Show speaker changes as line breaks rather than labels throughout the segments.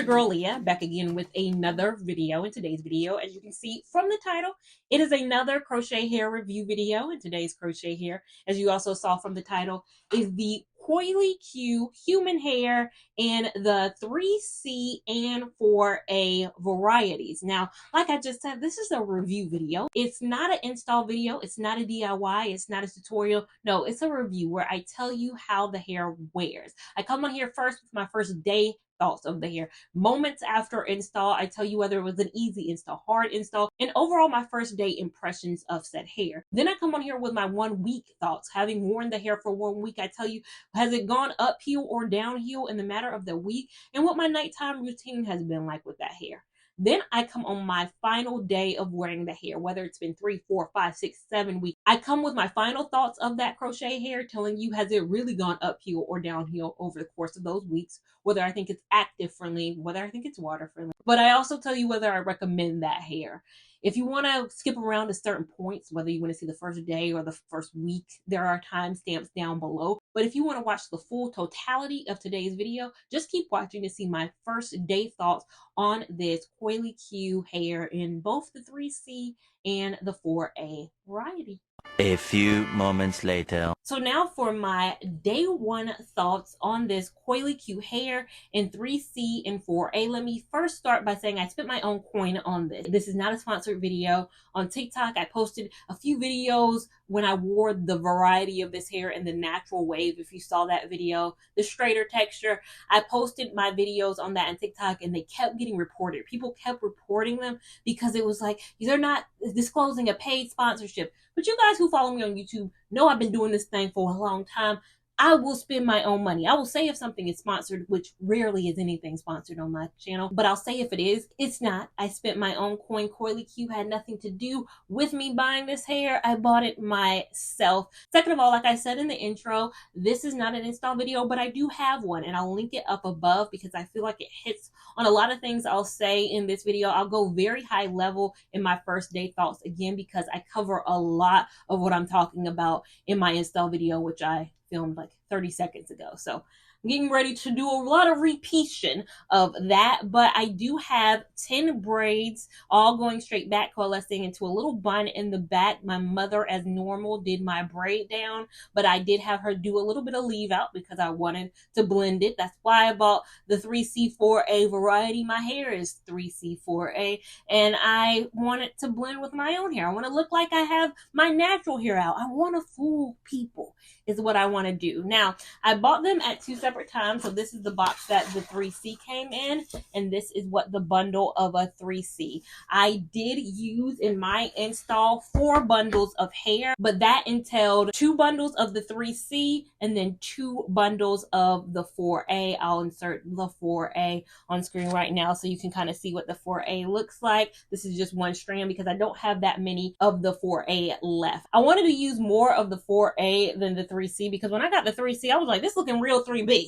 your girl Leah, back again with another video. In today's video, as you can see from the title, it is another crochet hair review video. And today's crochet hair, as you also saw from the title, is the Coily Q human hair in the 3C and 4A varieties. Now, like I just said, this is a review video. It's not an install video. It's not a DIY. It's not a tutorial. No, it's a review where I tell you how the hair wears. I come on here first with my first day thoughts of the hair. Moments after install, I tell you whether it was an easy install, hard install, and overall my first day impressions of said hair. Then I come on here with my 1 week thoughts. Having worn the hair for 1 week, I tell you, has it gone uphill or downhill in the matter of the week, and what my nighttime routine has been like with that hair. Then I come on my final day of wearing the hair, whether it's been 3, 4, 5, 6, 7 weeks. I come with my final thoughts of that crochet hair, telling you, has it really gone uphill or downhill over the course of those weeks, whether I think it's active friendly, whether I think it's water friendly. But I also tell you whether I recommend that hair. If you want to skip around to certain points, whether you want to see the first day or the first week, there are timestamps down below. But if you want to watch the full totality of today's video, just keep watching to see my first day thoughts on this Coily Q hair in both the 3C and the 4A variety.
A few moments later.
So now for my day one thoughts on this Coily Q hair in 3C and 4A. Let me first start by saying I spent my own coin on this. This is not a sponsored video. On TikTok, I posted a few videos when I wore the variety of this hair in the natural wave. If you saw that video, the straighter texture, I posted my videos on that on TikTok and they kept getting reported. People kept reporting them because it was like, they're not disclosing a paid sponsorship. But you guys who follow me on YouTube know I've been doing this thing for a long time. I will spend my own money. I will say if something is sponsored, which rarely is anything sponsored on my channel, but I'll say if it is, it's not. I spent my own coin. Coily Q had nothing to do with me buying this hair. I bought it myself. Second of all, like I said in the intro, this is not an install video, but I do have one and I'll link it up above because I feel like it hits on a lot of things I'll say in this video. I'll go very high level in my first day thoughts again because I cover a lot of what I'm talking about in my install video, which I filmed like 30 seconds ago. So I'm getting ready to do a lot of repetition of that, but I do have 10 braids all going straight back, coalescing into a little bun in the back. My mother, as normal, did my braid down, but I did have her do a little bit of leave out because I wanted to blend it. That's why I bought the 3C4A variety. My hair is 3C4A, and I want it to blend with my own hair. I want to look like I have my natural hair out. I want to fool people is what I want to do. Now, I bought them at 2 separate times. So this is the box that the 3C came in, and this is what the bundle of a 3C. I did use in my install 4 bundles of hair, but that entailed 2 bundles of the 3C and then 2 bundles of the 4A. I'll insert the 4A on screen right now so you can kind of see what the 4A looks like. This is just one strand because I don't have that many of the 4A left. I wanted to use more of the 4A than the 3C because when I got the 3C, I was like, this looking real 3B.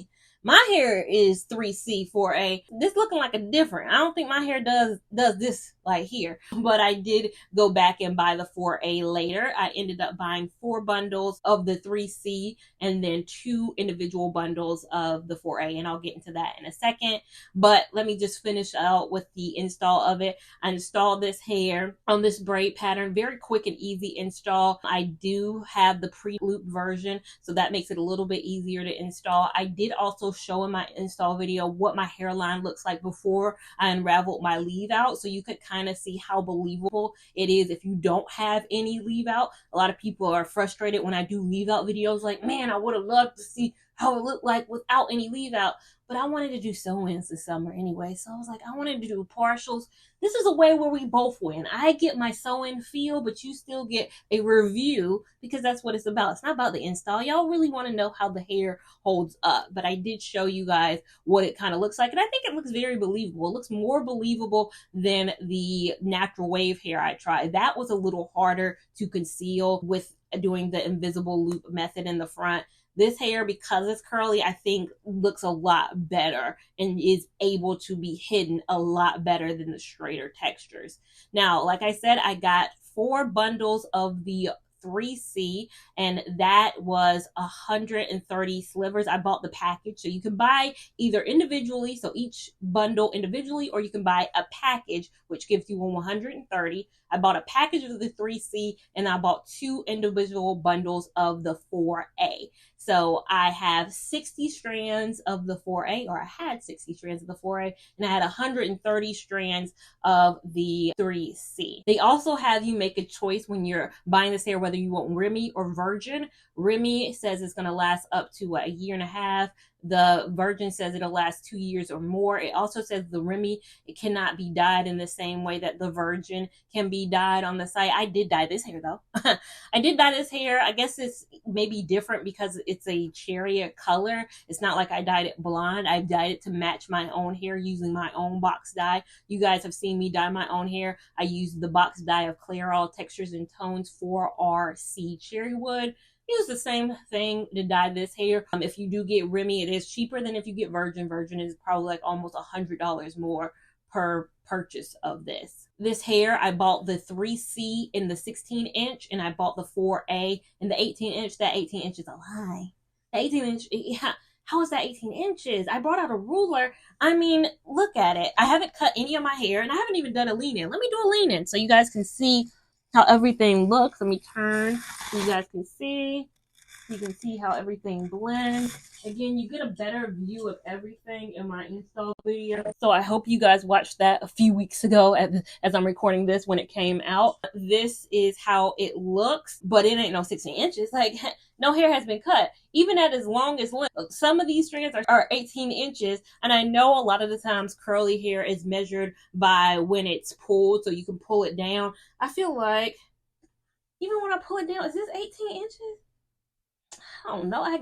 My hair is 3C, 4A. This looking like a different. I don't think my hair does this like here. But I did go back and buy the 4A later. I ended up buying 4 bundles of the 3C and then 2 individual bundles of the 4A. And I'll get into that in a second. But let me just finish out with the install of it. I installed this hair on this braid pattern. Very quick and easy install. I do have the pre-loop version, so that makes it a little bit easier to install. I did also show in my install video what my hairline looks like before I unraveled my leave out, so you could kind of see how believable it is if you don't have any leave out. A lot of people are frustrated when I do leave out videos, like, man, I would have loved to see how it looked like without any leave out. But I wanted to do sew-ins this summer anyway, so I was like, I wanted to do partials. This is a way where we both win. I get my sew-in feel, but you still get a review because that's what it's about. It's not about the install. Y'all really want to know how the hair holds up, but I did show you guys what it kind of looks like, and I think it looks very believable. It looks more believable than the natural wave hair I tried. That was a little harder to conceal with doing the invisible loop method in the front. This hair, because it's curly, I think looks a lot better and is able to be hidden a lot better than the straighter textures. Now, like I said, I got 4 bundles of the 3C, and that was 130 slivers. I bought the package, so you can buy either individually, so each bundle individually, or you can buy a package, which gives you 130. I bought a package of the 3C, and I bought 2 individual bundles of the 4A. So I have 60 strands of the 4A, or I had 60 strands of the 4A, and I had 130 strands of the 3C. They also have you make a choice when you're buying this hair, whether you want Remy or Virgin. Remy says it's going to last up to a year and a half. The Virgin says it'll last 2 years or more. It also says the Remy, it cannot be dyed in the same way that the Virgin can be dyed on the site. I did dye this hair though. I did dye this hair. I guess it's maybe different because it's a chariot color. It's not like I dyed it blonde. I dyed it to match my own hair using my own box dye. You guys have seen me dye my own hair. I used the box dye of Clairol Textures and Tones 4RC Cherry Wood. Use the same thing to dye this hair. If you do get Remy, it is cheaper than if you get Virgin. Virgin is probably like almost $100 more per purchase of this. This hair, I bought the 3C in the 16 inch, and I bought the 4A in the 18 inch. That 18 inch is a lie. The 18 inch, yeah. How is that 18 inches? I brought out a ruler. I mean, look at it. I haven't cut any of my hair, and I haven't even done a lean-in. Let me do a lean-in so you guys can see how everything looks. Let me turn so you guys can see. You can see how everything blends. Again, you get a better view of everything in my install video. So I hope you guys watched that a few weeks ago as I'm recording this when it came out. This is how it looks, but it ain't no 16 inches. Like, no hair has been cut. Even at its longest length, some of these strands are 18 inches. And I know a lot of the times curly hair is measured by when it's pulled, so you can pull it down. I feel like even when I pull it down, is this 18 inches? I don't know. I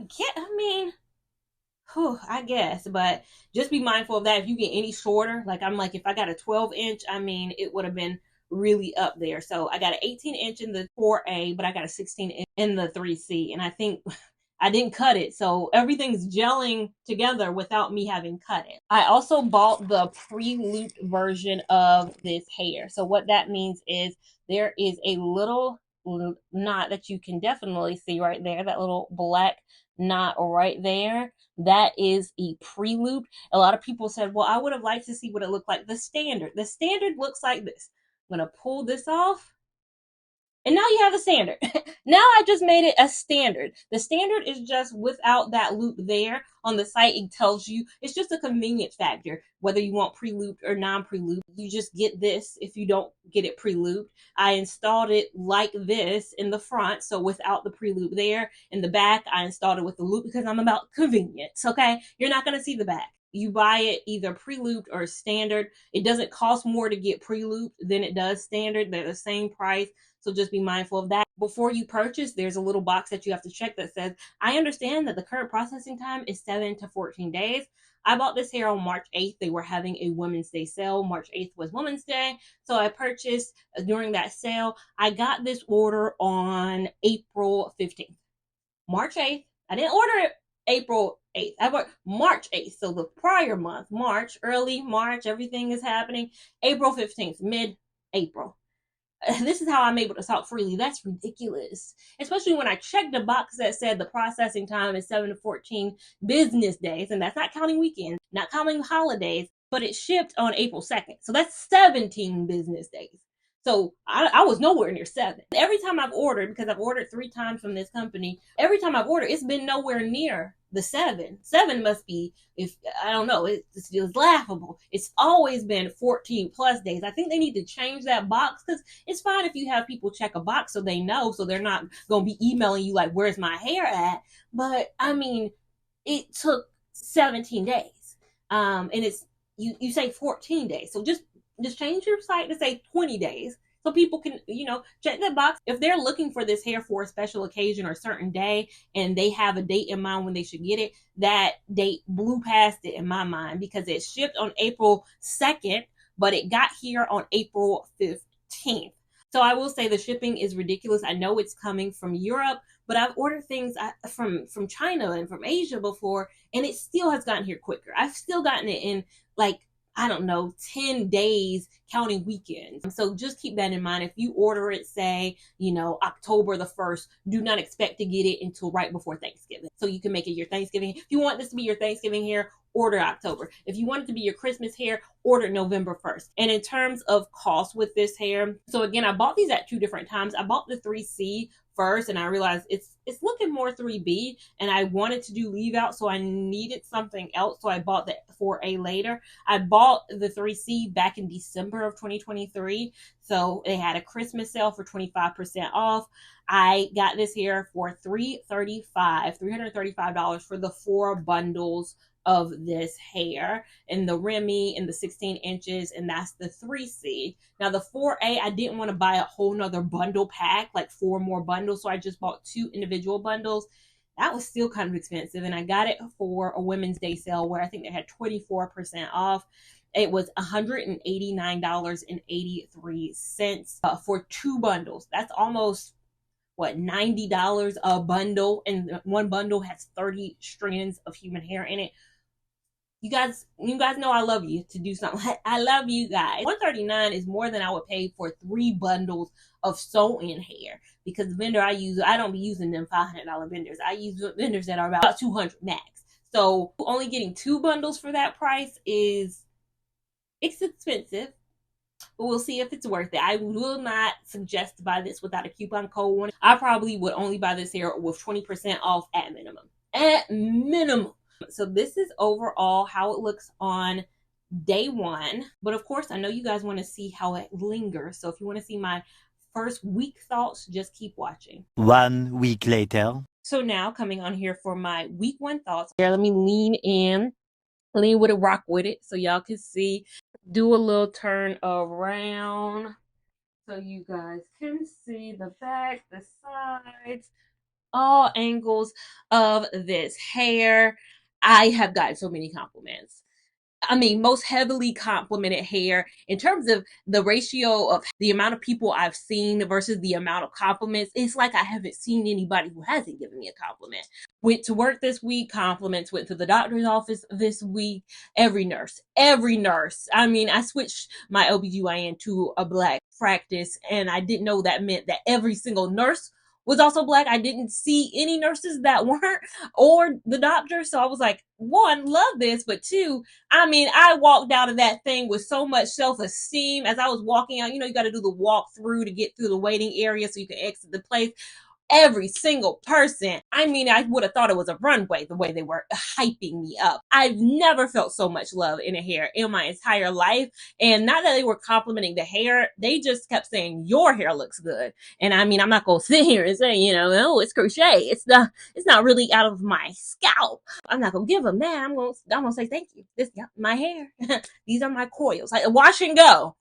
guess, but just be mindful of that. If you get any shorter, like I'm like, if I got a 12 inch, I mean, it would have been really up there. So I got an 18 inch in the 4A, but I got a 16 inch in the 3C. And I think I didn't cut it. So everything's gelling together without me having cut it. I also bought the pre-looped version of this hair. So what that means is there is a little knot that you can definitely see right there, that little black knot right there. That is a pre-loop. A lot of people said, well, I would have liked to see what it looked like. The standard looks like this. I'm gonna pull this off, and now you have the standard. Now I just made it a standard. The standard is just without that loop there. On the site, it tells you, it's just a convenience factor, whether you want pre-looped or non-pre-looped. You just get this if you don't get it pre-looped. I installed it like this in the front, so without the pre-loop there. In the back, I installed it with the loop because I'm about convenience, okay? You're not going to see the back. You buy it either pre-looped or standard. It doesn't cost more to get pre-looped than it does standard. They're the same price. So just be mindful of that. Before you purchase, there's a little box that you have to check that says, I understand that the current processing time is 7 to 14 days. I bought this hair on March 8th. They were having a Women's Day sale. March 8th was Women's Day. So I purchased during that sale. I got this order on April 15th. March 8th. I didn't order it April 8th. I bought March 8th. So the prior month, March, early March, everything is happening. April 15th, mid-April. This is how I'm able to talk freely. That's ridiculous. Especially when I checked the box that said the processing time is 7 to 14 business days. And that's not counting weekends, not counting holidays, but it shipped on April 2nd. So that's 17 business days. So I was nowhere near 7. Every time I've ordered, because I've ordered 3 times from this company, every time I've ordered, it's been nowhere near the 7. 7 must be, if I don't know, it's laughable. It's always been 14 plus days. I think they need to change that box, because it's fine if you have people check a box so they know, so they're not going to be emailing you like, where's my hair at? But I mean, it took 17 days. And it's, you say 14 days. So just change your site to say 20 days so people can, check that box. If they're looking for this hair for a special occasion or a certain day and they have a date in mind when they should get it, that date blew past it in my mind because it shipped on April 2nd, but it got here on April 15th. So I will say the shipping is ridiculous. I know it's coming from Europe, but I've ordered things from China and from Asia before, and it still has gotten here quicker. I've still gotten it in like, I don't know, 10 days counting weekends. So just keep that in mind. If you order it, say, October the 1st, do not expect to get it until right before Thanksgiving. So you can make it your Thanksgiving. If you want this to be your Thanksgiving hair, order October. If you want it to be your Christmas hair, order November 1st. And in terms of cost with this hair, so again, I bought these at 2 different times. I bought the 3C first, and I realized it's looking more 3B, and I wanted to do leave out, so I needed something else, so I bought the 4A later. I bought the 3C back in December of 2023, so they had a Christmas sale for 25% off. I got this here for $335 for the 4 bundles of this hair, and the Remy and the 16 inches, and that's the 3C. Now the 4A, I didn't want to buy a whole nother bundle pack, like 4 more bundles, so I just bought 2 individual bundles. That was still kind of expensive, and I got it for a Women's Day sale where I think they had 24% off. It was $189.83 for 2 bundles. That's almost $90 a bundle, and one bundle has 30 strands of human hair in it. You guys know I love you to do something. I love you guys. $139 is more than I would pay for 3 bundles of sew-in hair, because the vendor I use, I don't be using them $500 vendors. I use vendors that are about $200 max. So only getting 2 bundles for that price it's expensive. But we'll see if it's worth it. I will not suggest to buy this without a coupon code. I probably would only buy this hair with 20% off at minimum. At minimum. So this is overall how it looks on day 1. But of course, I know you guys want to see how it lingers. So if you want to see my first week thoughts, just keep watching.
1 week later.
So now coming on here for my week 1 thoughts. Here, let me lean in. Lean with it, rock with it, so y'all can see. Do a little turn around so you guys can see the back, the sides, all angles of this hair. I have gotten so many compliments. I mean, most heavily complimented hair in terms of the ratio of the amount of people I've seen versus the amount of compliments. It's like I haven't seen anybody who hasn't given me a compliment. Went to work this week, compliments. Went to the doctor's office this week, every nurse. I mean, I switched my OBGYN to a Black practice, and I didn't know that meant that every single nurse was also Black. I didn't see any nurses that weren't, or the doctor. So I was like, 1, love this, but 2, I mean, I walked out of that thing with so much self-esteem as I was walking out. You got to do the walk through to get through the waiting area so you can exit the place. Every single person, I mean, I would have thought it was a runway the way they were hyping me up. I've never felt so much love in a hair in my entire life. And not that they were complimenting the hair, they just kept saying, your hair looks good. And I mean, I'm not going to sit here and say, oh, it's crochet. It's not really out of my scalp. I'm not going to give them that. I'm going to say, thank you. This, my hair. These are my coils. Like, wash and go,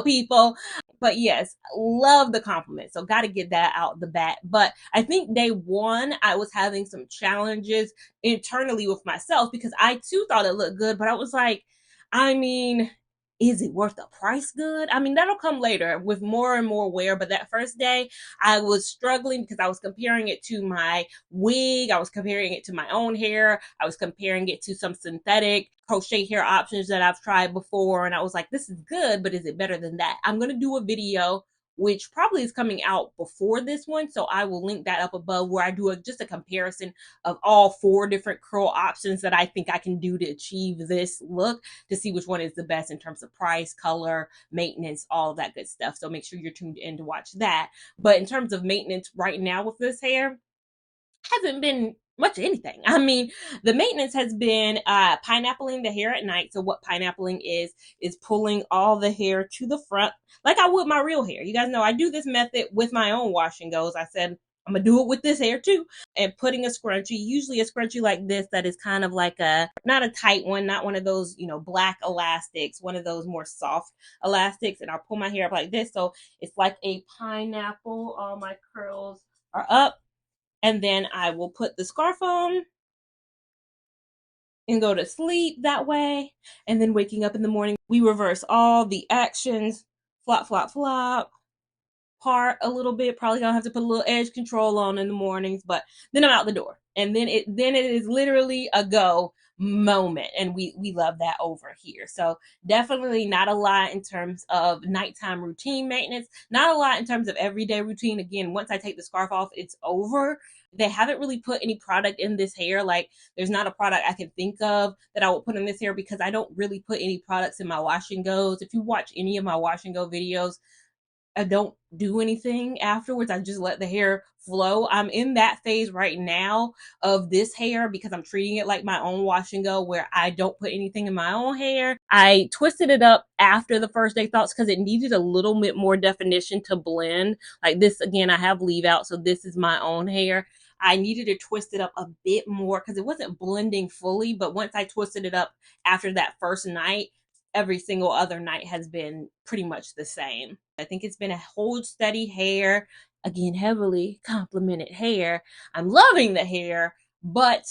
people. But yes, love the compliment. So got to get that out the bat. But I think day 1, I was having some challenges internally with myself because I too thought it looked good. But I was like, I mean, is it worth the price good? I mean, that'll come later with more and more wear. But that first day, I was struggling because I was comparing it to my wig. I was comparing it to my own hair. I was comparing it to some synthetic crochet hair options that I've tried before. And I was like, this is good, but is it better than that? I'm going to do a video which probably is coming out before this one. So I will link that up above where I do just a comparison of all 4 different curl options that I think I can do to achieve this look, to see which one is the best in terms of price, color, maintenance, all of that good stuff. So make sure you're tuned in to watch that. But in terms of maintenance right now with this hair, hasn't been much of anything. I mean, the maintenance has been pineappling the hair at night. So what pineappling is pulling all the hair to the front like I would my real hair. You guys know I do this method with my own wash and goes. I said, I'm going to do it with this hair too. And putting a scrunchie, usually a scrunchie like this that is kind of like not a tight one, not one of those, black elastics, one of those more soft elastics. And I'll pull my hair up like this. So it's like a pineapple. All my curls are up. And then I will put the scarf on and go to sleep that way. And then waking up in the morning, we reverse all the actions. Flop, flop, flop. Part a little bit. Probably gonna have to put a little edge control on in the mornings, but then I'm out the door. And then it is literally a go moment, and we love that over here. So definitely not a lot in terms of nighttime routine maintenance, not a lot in terms of everyday routine. Again, once I take the scarf off, it's over. They haven't really put any product in this hair. Like, there's not a product I can think of that I would put in this hair, because I don't really put any products in my wash and goes. If you watch any of my wash and go videos, I don't do anything afterwards. I just let the hair flow. I'm in that phase right now of this hair because I'm treating it like my own wash and go, where I don't put anything in my own hair. I twisted it up after the first day thoughts because it needed a little bit more definition to blend. Like this, again, I have leave out, so this is my own hair. I needed to twist it up a bit more because it wasn't blending fully, but once I twisted it up after that first night, every single other night has been pretty much the same. I think it's been a hold steady hair. Again, heavily complimented hair. I'm loving the hair, but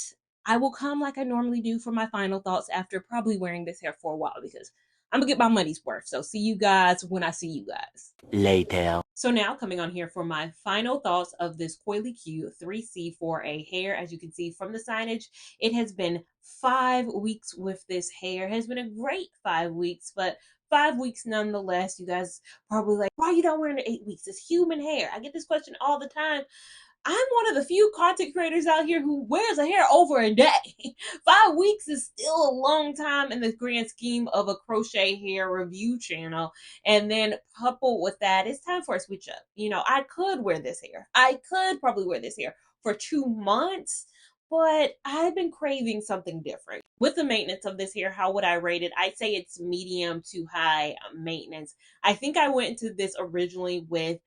I will come like I normally do for my final thoughts after probably wearing this hair for a while, because I'm gonna get my money's worth. So see you guys when I see you guys.
Later.
So now coming on here for my final thoughts of this Coily Q 3C4A hair. As you can see from the signage, it has been 5 weeks with this hair. It has been a great 5 weeks, but 5 weeks nonetheless. You guys probably like, why you don't wear it in 8 weeks? It's human hair. I get this question all the time. I'm one of the few content creators out here who wears a hair over a day. 5 weeks is still a long time in the grand scheme of a crochet hair review channel. And then coupled with that, it's time for a switch up. You know, I could wear this hair. I could probably wear this hair for 2 months, but I've been craving something different. With the maintenance of this hair, how would I rate it? I'd say it's medium to high maintenance. I think I went into this originally with,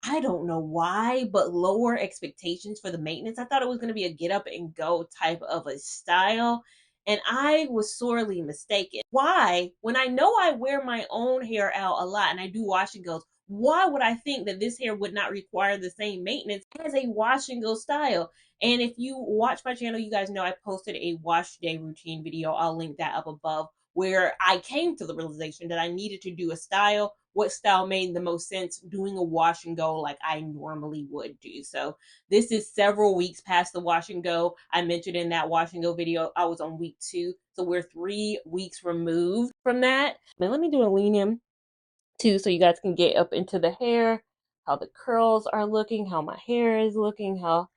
I don't know why, but lower expectations for the maintenance. I thought it was going to be a get up and go type of a style, and I was sorely mistaken. Why? When I know I wear my own hair out a lot and I do wash and goes, why would I think that this hair would not require the same maintenance as a wash and go style? And if you watch my channel, you guys know I posted a wash day routine video. I'll link that up above, where I came to the realization that I needed to do a style. What style made the most sense, doing a wash and go like I normally would do. So this is several weeks past the wash and go. I mentioned in that wash and go video, I was on week 2. So we're 3 weeks removed from that. Now let me do a lean in too, so you guys can get up into the hair, how the curls are looking, how my hair is looking, how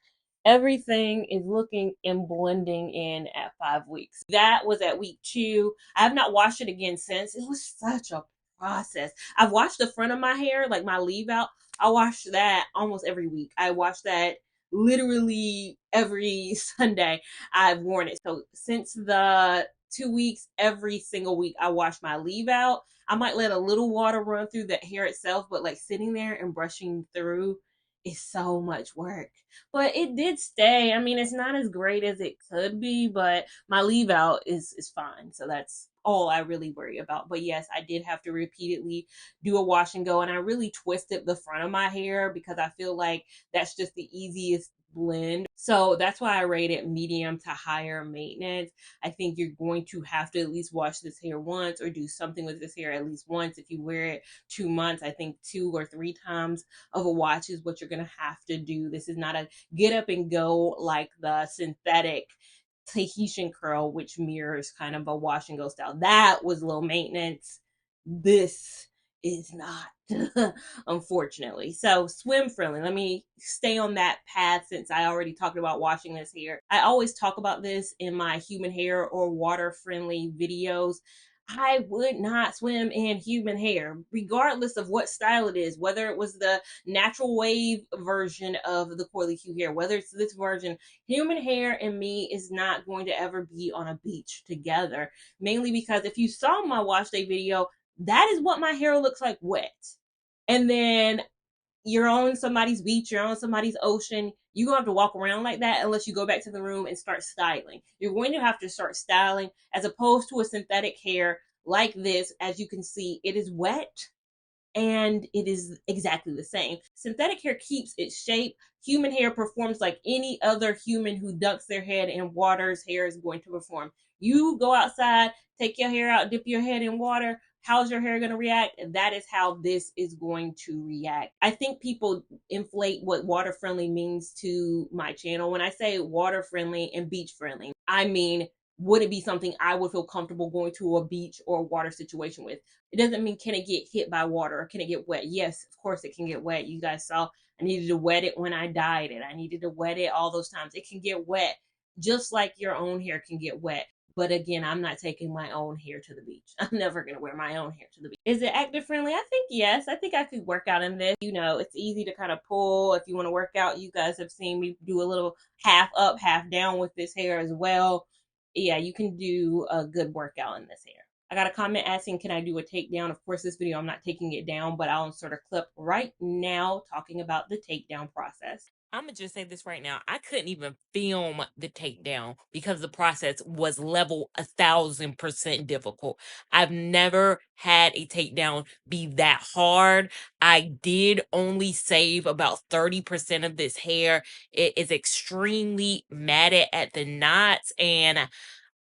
everything is looking and blending in at 5 weeks. That was at week 2. I have not washed it again since. It was such a process. I've washed the front of my hair, like my leave out. I wash that almost every week. I wash that literally every Sunday I've worn it. So since the 2 weeks, every single week I wash my leave out. I might let a little water run through the hair itself, but like sitting there and brushing through is so much work. But it did stay. I mean, it's not as great as it could be, but my leave out is fine. So that's all I really worry about. But yes, I did have to repeatedly do a wash and go, and I really twisted the front of my hair because I feel like that's just the easiest blend. So that's why I rate it medium to higher maintenance. I think you're going to have to at least wash this hair once or do something with this hair at least once. If you wear it 2 months, I think 2 or 3 times of a wash is what you're going to have to do. This is not a get up and go like the synthetic Tahitian curl, which mirrors kind of a wash and go style. That was low maintenance. This is not, unfortunately. So swim friendly. Let me stay on that path since I already talked about washing this hair. I always talk about this in my human hair or water friendly videos. I would not swim in human hair, regardless of what style it is, whether it was the natural wave version of the Coily Q hair, whether it's this version. Human hair and me is not going to ever be on a beach together, mainly because if you saw my wash day video, that is what my hair looks like wet. And then you're on somebody's beach, you're on somebody's ocean, you're going to have to walk around like that unless you go back to the room and start styling. You're going to have to start styling as opposed to a synthetic hair like this. As you can see, it is wet and it is exactly the same. Synthetic hair keeps its shape. Human hair performs like any other human who dunks their head in water's hair is going to perform. You go outside, take your hair out, dip your head in water. How's your hair going to react? That is how this is going to react. I think people inflate what water friendly means to my channel. When I say water friendly and beach friendly, I mean would it be something I would feel comfortable going to a beach or a water situation with? It doesn't mean can it get hit by water or can it get wet? Yes, of course it can get wet. You guys saw I needed to wet it when I dyed it. I needed to wet it all those times. It can get wet just like your own hair can get wet. But again, I'm not taking my own hair to the beach. I'm never going to wear my own hair to the beach. Is it active friendly? I think yes. I think I could work out in this. You know, it's easy to kind of pull. If you want to work out, you guys have seen me do a little half up, half down with this hair as well. Yeah, you can do a good workout in this hair. I got a comment asking, can I do a takedown? Of course, this video, I'm not taking it down, but I'll insert a clip right now talking about the takedown process.
I'm gonna just say this right now. I couldn't even film the takedown because the process was level 1,000% difficult. I've never had a takedown be that hard. I did only save about 30% of this hair. It is extremely matted at the knots, and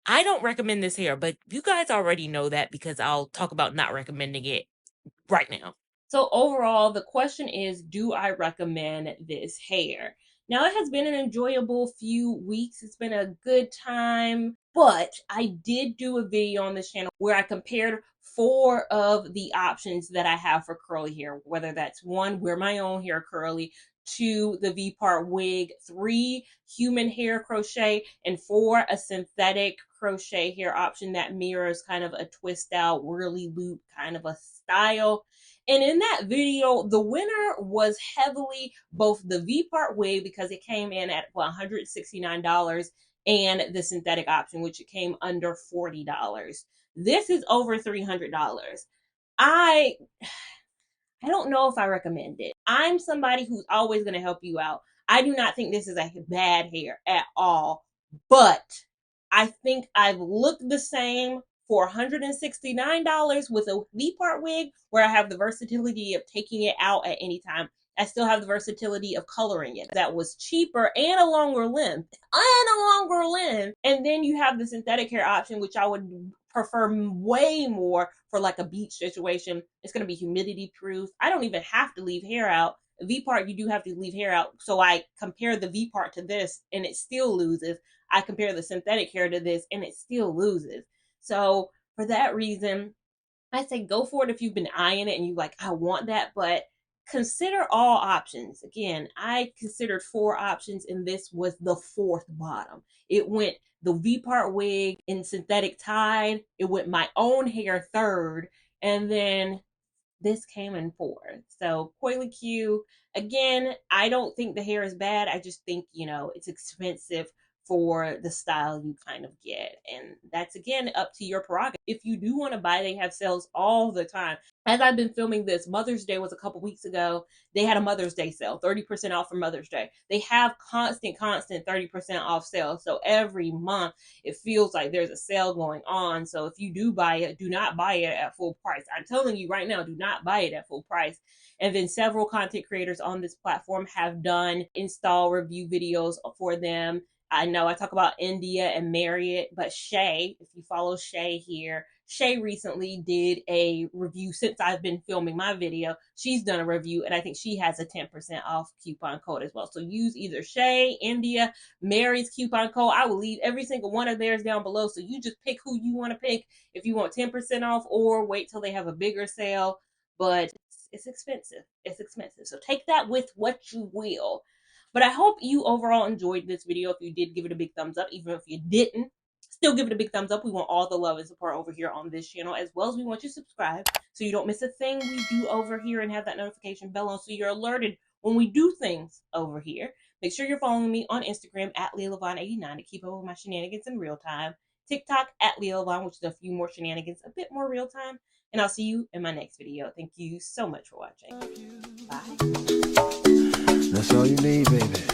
I don't recommend this hair, but you guys already know that because I'll talk about not recommending it right now.
So overall, the question is, do I recommend this hair? Now, it has been an enjoyable few weeks. It's been a good time, but I did do a video on this channel where I compared 4 of the options that I have for curly hair, whether that's 1, wear my own hair curly, 2, the V-part wig, 3, human hair crochet, and 4, a synthetic crochet hair option that mirrors kind of a twist out, whirly loop kind of a style. And in that video, the winner was heavily both the V-part wig, because it came in at $169, and the synthetic option, which it came under $40. This is over $300. I don't know if I recommend it. I'm somebody who's always going to help you out. I do not think this is a bad hair at all, but I think I've looked the same for $169 with a V-part wig, where I have the versatility of taking it out at any time. I still have the versatility of coloring it. That was cheaper and a longer length. And then you have the synthetic hair option, which I would prefer way more for like a beach situation. It's going to be humidity proof. I don't even have to leave hair out. V-part, you do have to leave hair out. So I compare the V-part to this and it still loses. I compare the synthetic hair to this and it still loses. So for that reason, I say go for it if you've been eyeing it and you like, I want that, but consider all options. Again, I considered 4 options and this was the 4th bottom. It went the V-part wig in synthetic tide. It went my own hair 3rd, and then this came in 4th. So Coily Q, again, I don't think the hair is bad. I just think, you know, it's expensive for the style you kind of get. And that's, again, up to your prerogative. If you do want to buy, they have sales all the time. As I've been filming this, Mother's Day was a couple weeks ago. They had a Mother's Day sale, 30% off for Mother's Day. They have constant 30% off sales. So every month it feels like there's a sale going on. So if you do buy it, do not buy it at full price. I'm telling you right now, do not buy it at full price. And then several content creators on this platform have done install review videos for them. I know I talk about India and Marriott, but Shay, if you follow Shay here, Shay recently did a review since I've been filming my video. She's done a review, and I think she has a 10% off coupon code as well. So use either Shay, India, Mary's coupon code. I will leave every single one of theirs down below. So you just pick who you want to pick if you want 10% off, or wait till they have a bigger sale. But it's expensive. It's expensive. So take that with what you will. But I hope you overall enjoyed this video. If you did, give it a big thumbs up. Even if you didn't, still give it a big thumbs up. We want all the love and support over here on this channel, as well as we want you to subscribe so you don't miss a thing we do over here, and have that notification bell on so you're alerted when we do things over here. Make sure you're following me on Instagram at Lia Lavon 89 to keep up with my shenanigans in real time. TikTok at Lia Lavon, which is a few more shenanigans, a bit more real time. And I'll see you in my next video. Thank you so much for watching. Bye.
That's all you need, baby.